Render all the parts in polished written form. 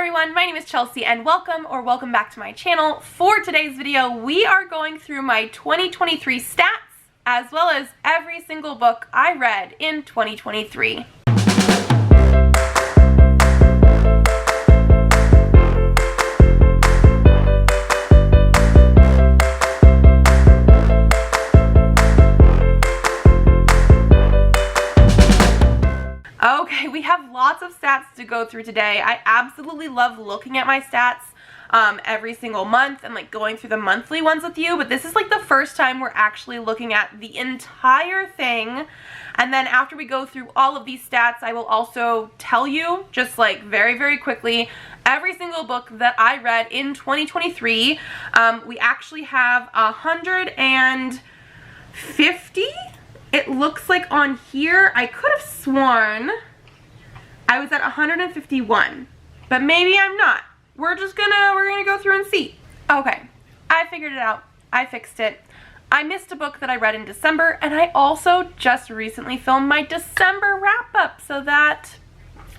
everyone, my name is Chelsea and welcome back to my channel. For today's video, we are going through my 2023 stats as well as every single book I read in 2023. Okay, we have lots of stats to go through today. I absolutely love looking at my stats every single month and like going through the monthly ones with you, but this is like the first time we're actually looking at the entire thing. And then after we go through all of these stats, I will also tell you just like very quickly every single book that I read in 2023. We actually have 150. It looks like on here, I could have sworn I was at 151, but maybe I'm not. We're gonna go through and see. Okay, I figured it out. I fixed it. I missed a book that I read in December, and I also just recently filmed my December wrap-up, so that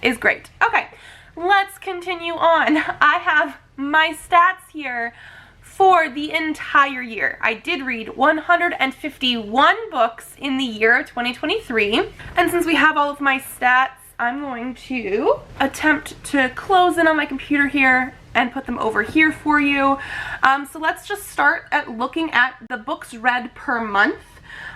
is great. Okay, let's continue on. I have my stats here for the entire year. I did read 151 books in the year 2023. And since we have all of my stats, I'm going to attempt to close in on my computer here and put them over here for you. So let's just start at looking at the books read per month.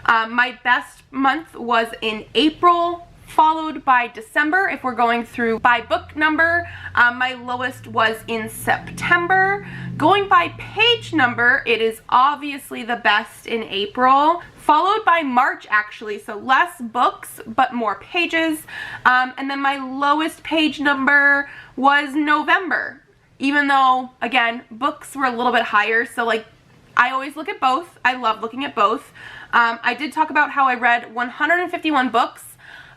My best month was in April, followed by December. If we're going through by book number, my lowest was in September. Going by page number, it is obviously the best in April, followed by March actually, so less books but more pages. And then my lowest page number was November, even though, again, books were a little bit higher, so like I always look at both. I love looking at both. I did talk about how I read 151 books.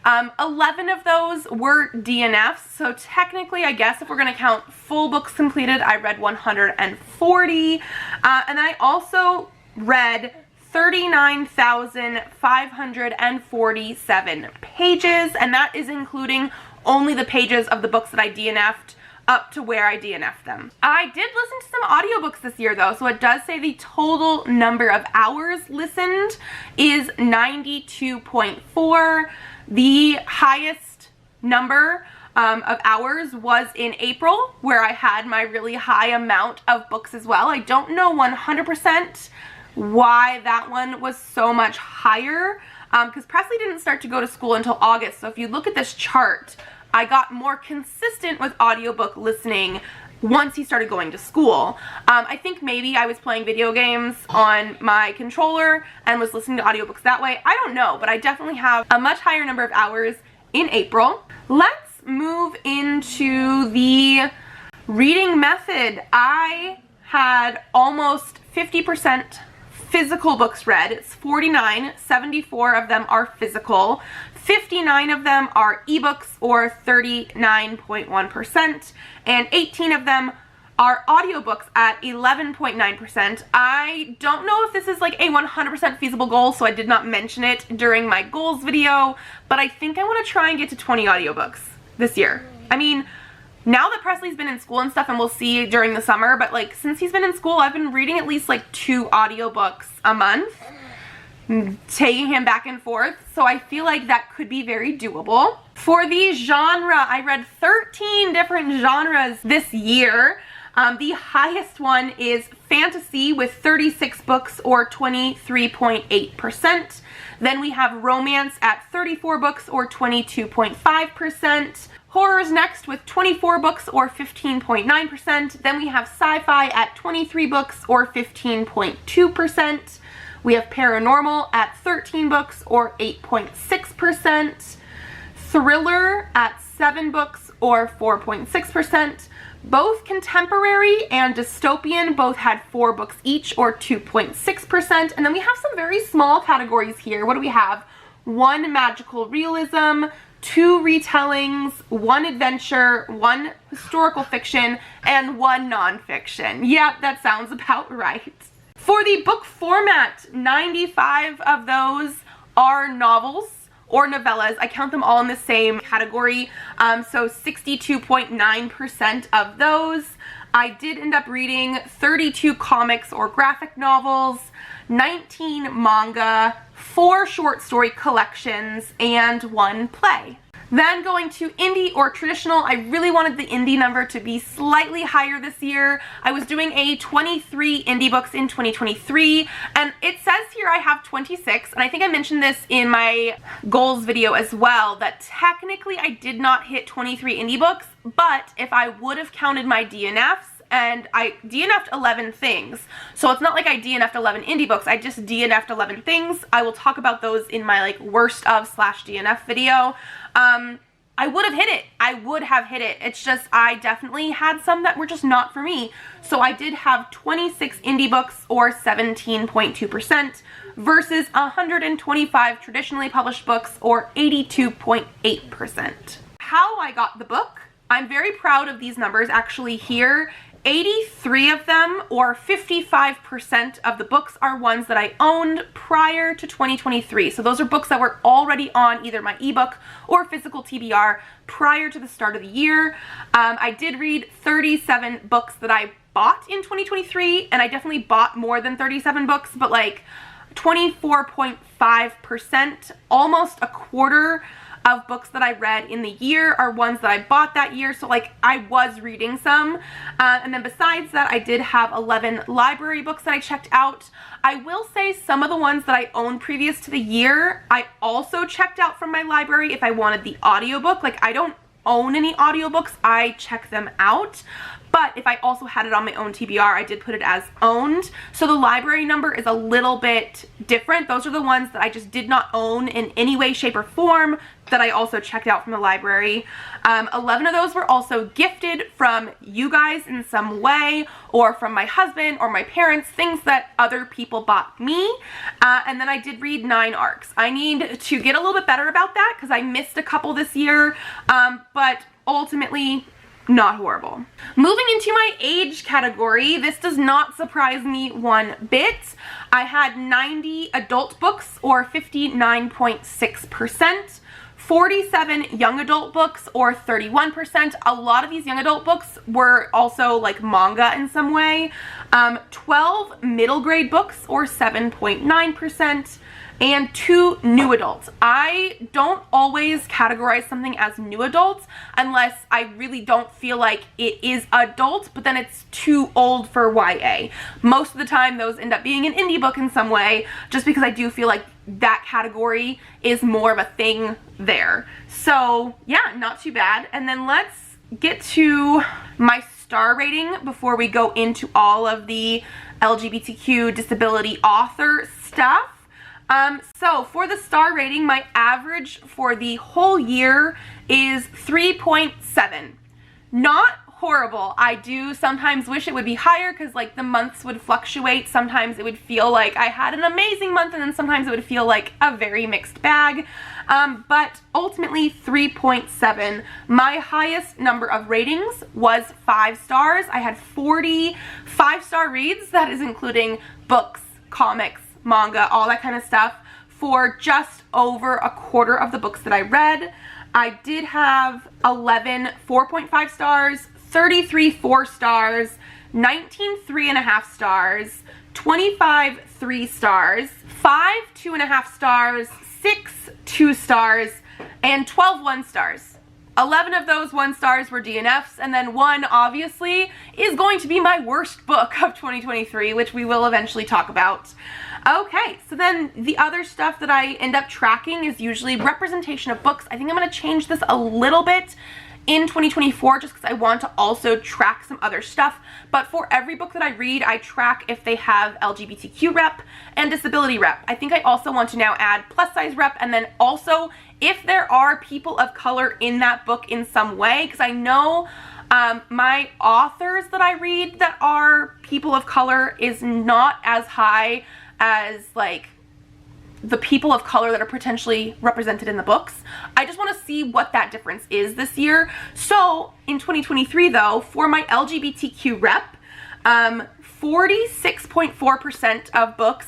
11 of those were DNFs, so technically, I guess if we're going to count full books completed, I read 140, and then I also read 39,547 pages, and that is including only the pages of the books that I DNF'd up to where I DNF'd them. I did listen to some audiobooks this year though, so it does say the total number of hours listened is 92.4. The highest number of hours was in April, where I had my really high amount of books as well. I don't know 100% why that one was so much higher, because Presley didn't start to go to school until August. So if you look at this chart, I got more consistent with audiobook listening once he started going to school. I think maybe I was playing video games on my controller and was listening to audiobooks that way. I don't know, but I definitely have a much higher number of hours in April. Let's move into the reading method. I had almost 50% physical books read. It's 49, 74 of them are physical. 59 of them are ebooks, or 39.1%, and 18 of them are audiobooks at 11.9%. I don't know if this is like a 100% feasible goal, so I did not mention it during my goals video, but I think I want to try and get to 20 audiobooks this year. I mean, now that Presley's been in school and stuff, and we'll see during the summer, but like since he's been in school, I've been reading at least like 2 audiobooks a month, taking him back and forth, so I feel like that could be very doable. For the genre, I read 13 different genres this year. The highest one is fantasy with 36 books, or 23.8%. Then we have romance at 34 books, or 22.5%. Horror's next with 24 books, or 15.9%. Then we have sci-fi at 23 books, or 15.2%. We have paranormal at 13 books, or 8.6%. Thriller at 7 books, or 4.6%. Both contemporary and dystopian both had 4 books each, or 2.6%. And then we have some very small categories here. What do we have? 1 magical realism, 2 retellings, 1 adventure, 1 historical fiction, and 1 nonfiction. Yep, that sounds about right. For the book format, 95 of those are novels, or novellas. I count them all in the same category. So 62.9% of those. I did end up reading 32 comics or graphic novels, 19 manga, 4 short story collections, and 1 play. Then going to indie or traditional, I really wanted the indie number to be slightly higher this year. I was doing a 23 indie books in 2023, and it says here I have 26, and I think I mentioned this in my goals video as well, that technically I did not hit 23 indie books, but if I would have counted my DNFs, and I DNF'd 11 things. So it's not like I DNF'd 11 indie books, I just DNF'd 11 things. I will talk about those in my like worst of / DNF video. I would have hit it. I would have hit it. It's just I definitely had some that were just not for me. So I did have 26 indie books or 17.2% versus 125 traditionally published books or 82.8%. How I got the book, I'm very proud of these numbers actually here. 83 of them, or 55% of the books, are ones that I owned prior to 2023. So those are books that were already on either my ebook or physical TBR prior to the start of the year. I did read 37 books that I bought in 2023, and I definitely bought more than 37 books, but like 24.5%, almost a quarter of books that I read in the year are ones that I bought that year, so like I was reading some. And then besides that, I did have 11 library books that I checked out. I will say some of the ones that I owned previous to the year, I also checked out from my library if I wanted the audiobook. Like I don't own any audiobooks, I check them out. But if I also had it on my own TBR, I did put it as owned. So the library number is a little bit different. Those are the ones that I just did not own in any way, shape, or form that I also checked out from the library. 11 of those were also gifted from you guys in some way, or from my husband or my parents, things that other people bought me. And then I did read 9 arcs. I need to get a little bit better about that because I missed a couple this year, but ultimately, not horrible. Moving into my age category, this does not surprise me one bit. I had 90 adult books or 59.6%, 47 young adult books or 31%. A lot of these young adult books were also like manga in some way. 12 middle grade books or 7.9%. and 2 new adults. I don't always categorize something as new adults unless I really don't feel like it is adult, but then it's too old for YA. Most of the time those end up being an indie book in some way, just because I do feel like that category is more of a thing there. So yeah, not too bad. And then let's get to my star rating before we go into all of the LGBTQ disability author stuff. So for the star rating, my average for the whole year is 3.7. Not horrible. I do sometimes wish it would be higher because like the months would fluctuate. Sometimes it would feel like I had an amazing month, and then sometimes it would feel like a very mixed bag. But ultimately 3.7. My highest number of ratings was 5 stars. I had 40 5-star reads. That is including books, comics, manga, all that kind of stuff, for just over a quarter of the books that I read. I did have 11 4.5 stars, 33 4 stars, 19 3.5 stars, 25 3 stars, 5 2.5 stars, 6 2 stars, and 12 1 stars. 11 of those 1 stars were DNFs, and then 1 obviously is going to be my worst book of 2023, which we will eventually talk about. Okay, so then the other stuff that I end up tracking is usually representation of books. I think I'm going to change this a little bit in 2024 just because I want to also track some other stuff. But for every book that I read, I track if they have LGBTQ rep and disability rep. I think I also want to now add plus size rep, and then also if there are people of color in that book in some way, because I know my authors that I read that are people of color is not as high as like the people of color that are potentially represented in the books. I just want to see what that difference is this year. So in 2023 though, for my LGBTQ rep, 46.4% of books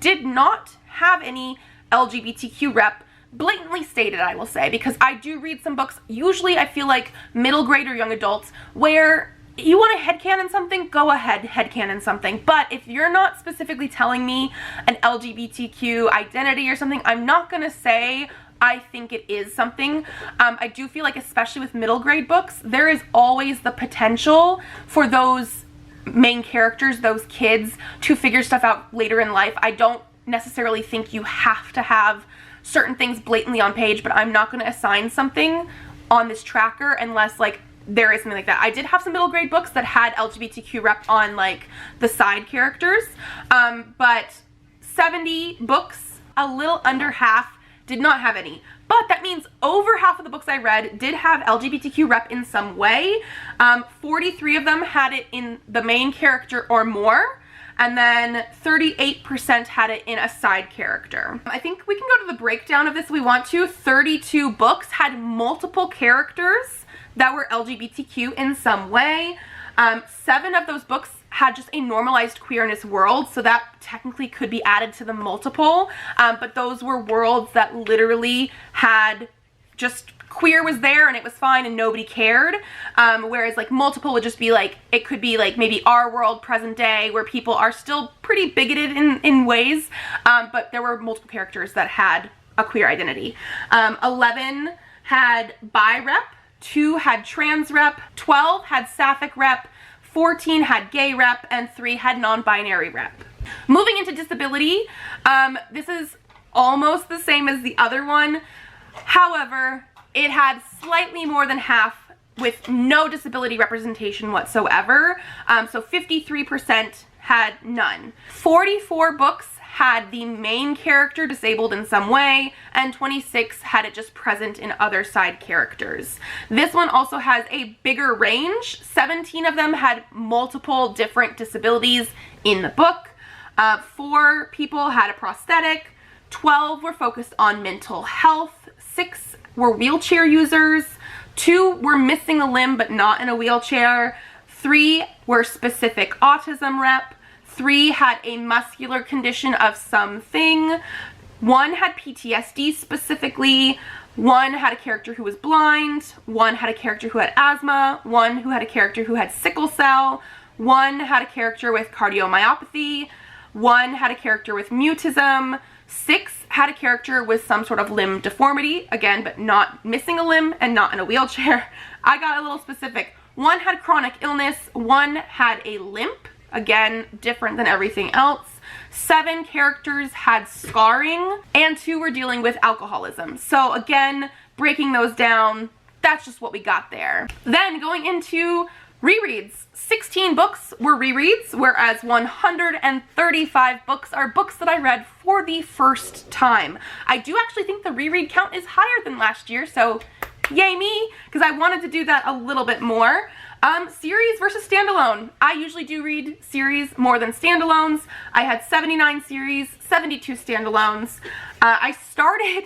did not have any LGBTQ rep blatantly stated, I will say, because I do read some books, usually I feel like middle grade or young adults, where you want to headcanon something, go ahead, headcanon something. But if you're not specifically telling me an LGBTQ identity or something, I'm not going to say I think it is something. I do feel like, especially with middle grade books, there is always the potential for those main characters, those kids, to figure stuff out later in life. I don't necessarily think you have to have certain things blatantly on page, but I'm not going to assign something on this tracker unless like there is something like that. I did have some middle grade books that had LGBTQ rep on like the side characters, but 70 books, a little under half, did not have any. But that means over half of the books I read did have LGBTQ rep in some way. 43 of them had it in the main character or more, and then 38% had it in a side character. I think we can go to the breakdown of this if we want to. 32 books had multiple characters that were LGBTQ in some way. 7 of those books had just a normalized queerness world, so that technically could be added to the multiple, but those were worlds that literally had just queer was there and it was fine and nobody cared, whereas like multiple would just be like, it could be like maybe our world, present day, where people are still pretty bigoted in ways, but there were multiple characters that had a queer identity. 11 had bi rep, 2 had trans rep, 12 had sapphic rep, 14 had gay rep, and 3 had non-binary rep. Moving into disability, this is almost the same as the other one. However, it had slightly more than half with no disability representation whatsoever. So 53% had none. 44 books had the main character disabled in some way, and 26 had it just present in other side characters. This one also has a bigger range. 17 of them had multiple different disabilities in the book. 4 people had a prosthetic. 12 were focused on mental health. 6 were wheelchair users. 2 were missing a limb but not in a wheelchair. 3 were specific autism rep. 3 had a muscular condition of something. 1 had PTSD specifically. 1 had a character who was blind. 1 had a character who had asthma. 1 who had a character who had sickle cell. 1 had a character with cardiomyopathy. 1 had a character with mutism. 6 had a character with some sort of limb deformity, again, but not missing a limb and not in a wheelchair. I got a little specific. 1 had chronic illness. 1 had a limp. Again, different than everything else. 7 characters had scarring, and 2 were dealing with alcoholism. So again, breaking those down, that's just what we got there. Then going into rereads. 16 books were rereads, whereas 135 books are books that I read for the first time. I do actually think the reread count is higher than last year, so yay me, because I wanted to do that a little bit more. Series versus standalone. I usually do read series more than standalones. I had 79 series, 72 standalones. I started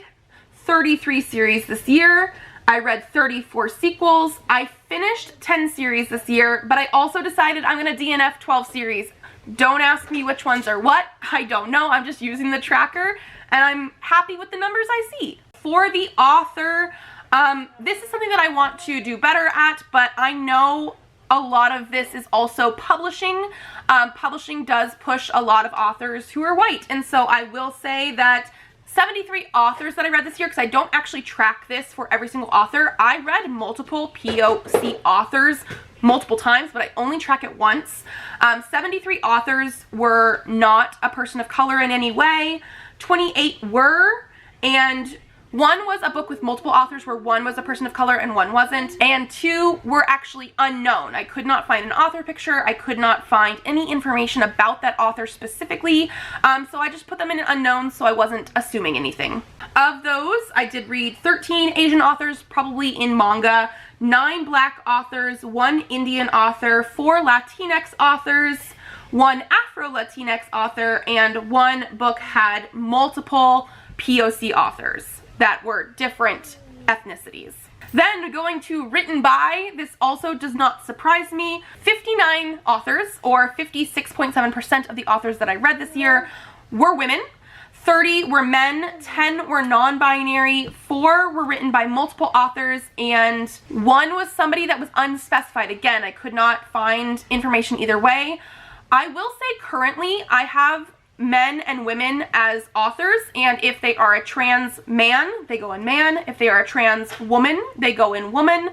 33 series this year. I read 34 sequels. I finished 10 series this year, but I also decided I'm going to DNF 12 series. Don't ask me which ones are what. I don't know. I'm just using the tracker, and I'm happy with the numbers I see. For the author, this is something that I want to do better at, but I know a lot of this is also publishing. Publishing does push a lot of authors who are white, and so I will say that 73 authors that I read this year, because I don't actually track this for every single author. I read multiple POC authors multiple times, but I only track it once. 73 authors were not a person of color in any way. 28 were, and 1 was a book with multiple authors where 1 was a person of color and 1 wasn't, and 2 were actually unknown. I could not find an author picture. I could not find any information about that author specifically, so I just put them in an unknown so I wasn't assuming anything. Of those, I did read 13 Asian authors, probably in manga, 9 Black authors, 1 Indian author, 4 Latinx authors, 1 Afro-Latinx author, and 1 book had multiple POC authors that were different ethnicities. Then going to written by, this also does not surprise me. 59 authors, or 56.7% of the authors that I read this year, were women. 30 were men, 10 were non-binary, 4 were written by multiple authors, and 1 was somebody that was unspecified. Again, I could not find information either way. I will say currently I have men and women as authors, and if they are a trans man, they go in man. If they are a trans woman, they go in woman.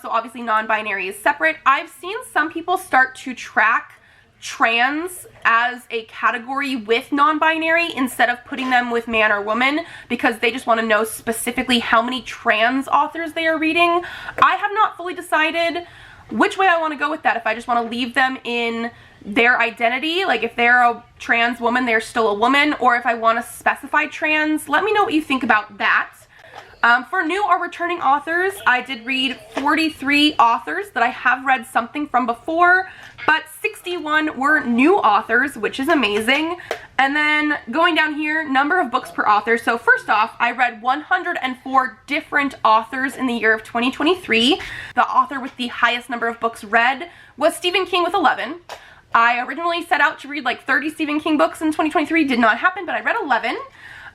So obviously non-binary is separate. I've seen some people start to track trans as a category with non-binary instead of putting them with man or woman, because they just want to know specifically how many trans authors they are reading. I have not fully decided which way I want to go with that. If I just want to leave them in their identity, like if they're a trans woman, they're still a woman, or if I want to specify trans. Let me know what you think about that. For new or returning authors, I did read 43 authors that I have read something from before, but 61 were new authors, which is amazing. And then going down here, number of books per author. So first off, I read 104 different authors in the year of 2023. The author with the highest number of books read was Stephen King with 11. I originally set out to read like 30 Stephen King books in 2023. Did not happen, but I read 11.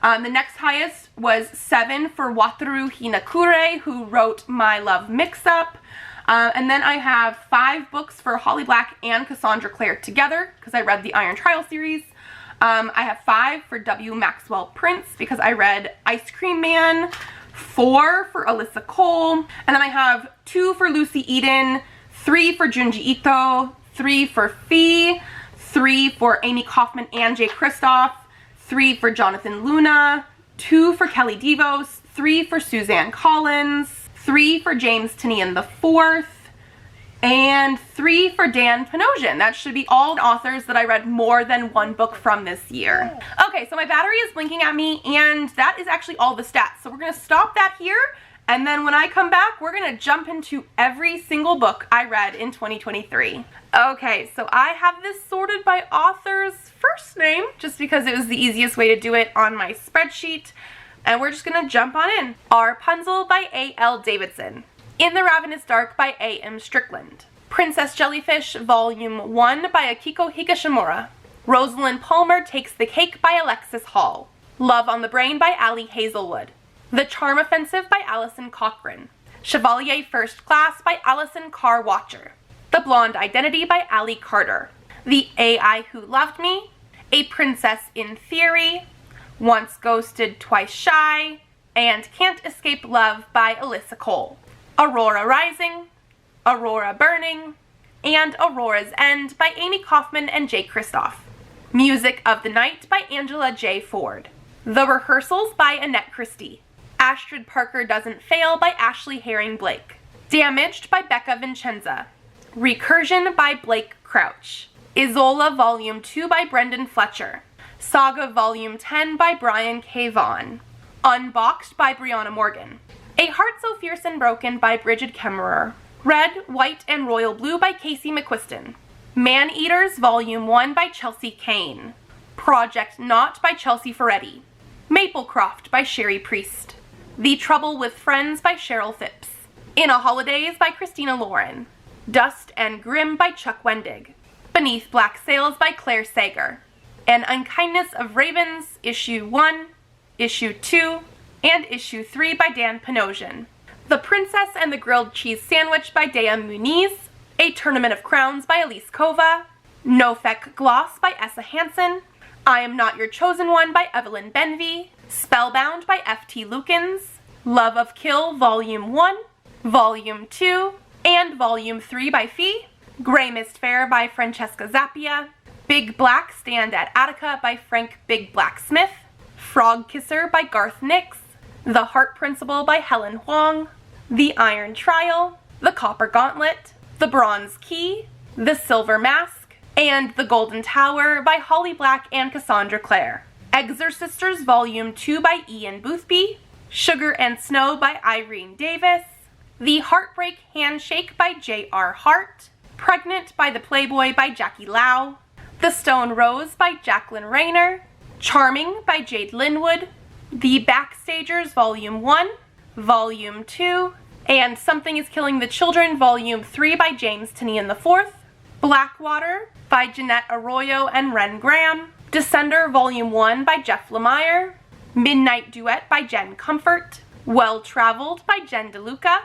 The next highest was 7 for Wataru Hinakure, who wrote My Love Mix-Up. And then I have 5 books for Holly Black and Cassandra Clare together, because I read the Iron Trial series. I have 5 for W. Maxwell Prince, because I read Ice Cream Man, 4 for Alyssa Cole, and then I have 2 for Lucy Eden, 3 for Junji Ito, 3 for Fee, 3 for Amy Kaufman and Jay Kristoff, 3 for Jonathan Luna, 2 for Kelly DeVos, 3 for Suzanne Collins, 3 for James Tinian IV, and 3 for Dan Panosian. That should be all authors that I read more than 1 book from this year. Okay, so my battery is blinking at me, and that is actually all the stats. So we're gonna stop that here, and then when I come back, we're gonna jump into every single book I read in 2023. Okay, so I have this sorted by author's first name, just because it was the easiest way to do it on my spreadsheet. And we're just gonna jump on in. Rapunzel by A.L. Davidson. In the Ravenous Dark by A.M. Strickland. Princess Jellyfish Volume 1 by Akiko Higashimura. Rosalind Palmer Takes the Cake by Alexis Hall. Love on the Brain by Ali Hazelwood. The Charm Offensive by Alison Cochrane. Chevalier First Class by Alison Carr Watcher. The Blonde Identity by Ali Carter. The AI Who Loved Me. A Princess in Theory. Once Ghosted, Twice Shy. And Can't Escape Love by Alyssa Cole. Aurora Rising. Aurora Burning. And Aurora's End by Amy Kaufman and Jay Kristoff. Music of the Night by Angela J. Ford. The Rehearsals by Annette Christie. Astrid Parker Doesn't Fail by Ashley Herring Blake. Damaged by Becca Vincenza. Recursion by Blake Crouch. Isola Volume 2 by Brendan Fletcher. Saga Volume 10 by Brian K. Vaughan. Unboxed by Brianna Morgan. A Heart So Fierce and Broken by Bridget Kemmerer. Red, White, and Royal Blue by Casey McQuiston. Man-Eaters Volume 1 by Chelsea Kane. Project Not by Chelsea Ferretti. Maplecroft by Sherry Priest. The Trouble with Friends by Cheryl Phipps. In a Holidays by Christina Lauren. Dust and Grim by Chuck Wendig. Beneath Black Sails by Claire Sager. An Unkindness of Ravens, Issue 1, Issue 2, and Issue 3 by Dan Panosian. The Princess and the Grilled Cheese Sandwich by Dea Muniz. A Tournament of Crowns by Elise Kova. Nofek Gloss by Essa Hansen. I Am Not Your Chosen One by Evelyn Benvey. Spellbound by F.T. Lukens. Love of Kill Volume 1, Volume 2, and Volume 3 by Fee. Grey Mist Fair by Francesca Zappia. Big Black Stand at Attica by Frank Big Black Smith. Frog Kisser by Garth Nix. The Heart Principle by Helen Huang. The Iron Trial. The Copper Gauntlet. The Bronze Key. The Silver Mask. And The Golden Tower by Holly Black and Cassandra Clare. Exorcisters Volume 2 by Ian Boothby. Sugar and Snow by Irene Davis. The Heartbreak Handshake by J.R. Hart. Pregnant by the Playboy by Jackie Lau. The Stone Rose by Jacqueline Rayner. Charming by Jade Linwood. The Backstagers Volume 1, Volume 2, and Something is Killing the Children Volume 3 by James Tinian IV. Blackwater by Jeanette Arroyo and Ren Graham. Descender Volume 1 by Jeff Lemire, Midnight Duet by Jen Comfort, Well Traveled by Jen DeLuca,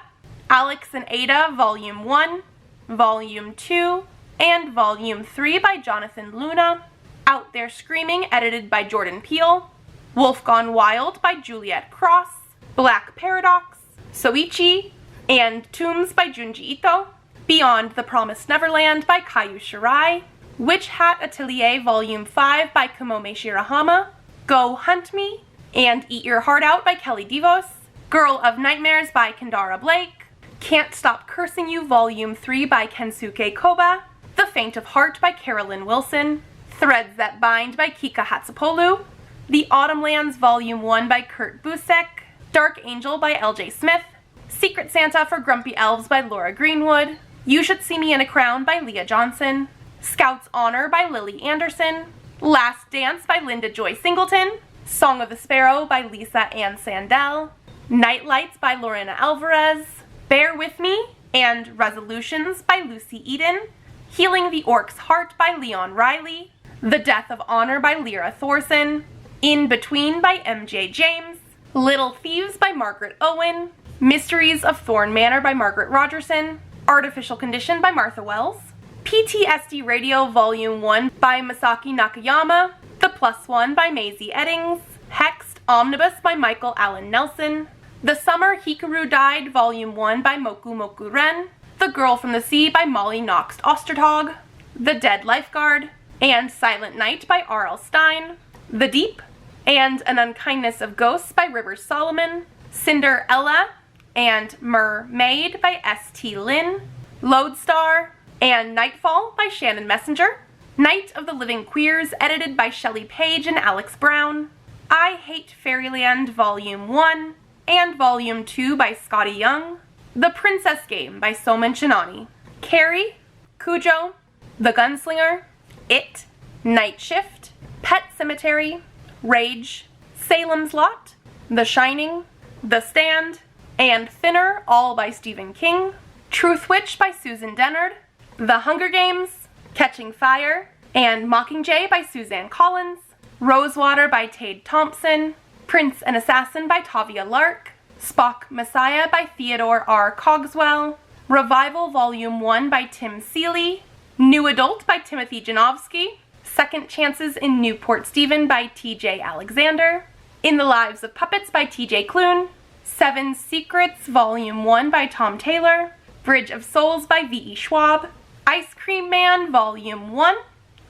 Alex and Ada Volume 1, Volume 2, and Volume 3 by Jonathan Luna, Out There Screaming edited by Jordan Peele, Wolf Gone Wild by Juliet Cross, Black Paradox, Soichi, and Tombs by Junji Ito, Beyond the Promised Neverland by Kayu Shirai, Witch Hat Atelier Volume 5 by Kamome Shirahama, Go Hunt Me, and Eat Your Heart Out by Kelly Divos, Girl of Nightmares by Kendara Blake, Can't Stop Cursing You Volume 3 by Kensuke Koba, The Faint of Heart by Carolyn Wilson, Threads That Bind by Kika Hatsupolu, The Autumn Lands Volume 1 by Kurt Busek, Dark Angel by LJ Smith, Secret Santa for Grumpy Elves by Laura Greenwood, You Should See Me in a Crown by Leah Johnson, Scout's Honor by Lily Anderson, Last Dance by Linda Joy Singleton, Song of the Sparrow by Lisa Ann Sandell, Night Lights by Lorena Alvarez, Bear With Me and Resolutions by Lucy Eden, Healing the Orc's Heart by Leon Riley, The Death of Honor by Lyra Thorson, In Between by MJ James, Little Thieves by Margaret Owen, Mysteries of Thorn Manor by Margaret Rogerson, Artificial Condition by Martha Wells, PTSD Radio Volume 1 by Masaki Nakayama, The Plus One by Maisie Eddings, Hexed Omnibus by Michael Allen Nelson, The Summer Hikaru Died Volume 1 by Moku Moku Ren, The Girl from the Sea by Molly Knox Ostertag, The Dead Lifeguard, and Silent Night by R.L. Stein, The Deep, and An Unkindness of Ghosts by Rivers Solomon, Cinderella and Mermaid by S.T. Lin, Lodestar, and Nightfall by Shannon Messenger, Night of the Living Queers edited by Shelley Page and Alex Brown, I Hate Fairyland Volume 1 and Volume 2 by Scotty Young, The Princess Game by Soman Chinani, Carrie, Cujo, The Gunslinger, It, Night Shift, Pet Cemetery, Rage, Salem's Lot, The Shining, The Stand, and Thinner, all by Stephen King, Truth Witch by Susan Dennard, The Hunger Games, Catching Fire, and Mockingjay by Suzanne Collins, Rosewater by Tade Thompson, Prince and Assassin by Tavia Lark, Spock Messiah by Theodore R. Cogswell, Revival Volume 1 by Tim Seeley, New Adult by Timothy Janowski, Second Chances in Newport Stephen by T.J. Alexander, In the Lives of Puppets by T.J. Klune, Seven Secrets Volume 1 by Tom Taylor, Bridge of Souls by V.E. Schwab, Ice Cream Man Volume 1,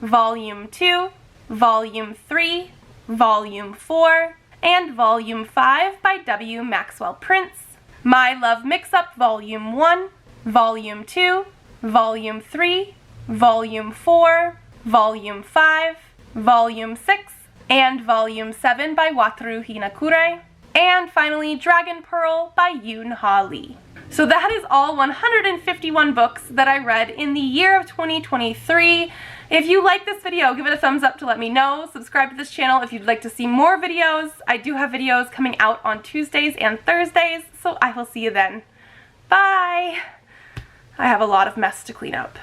Volume 2, Volume 3, Volume 4, and Volume 5 by W. Maxwell Prince, My Love Mix-Up Volume 1, Volume 2, Volume 3, Volume 4, Volume 5, Volume 6, and Volume 7 by Wataru Hinakure, and finally Dragon Pearl by Yoon Ha Lee. So that is all 151 books that I read in the year of 2023. If you like this video, give it a thumbs up to let me know. Subscribe to this channel if you'd like to see more videos. I do have videos coming out on Tuesdays and Thursdays, so I will see you then. Bye! I have a lot of mess to clean up.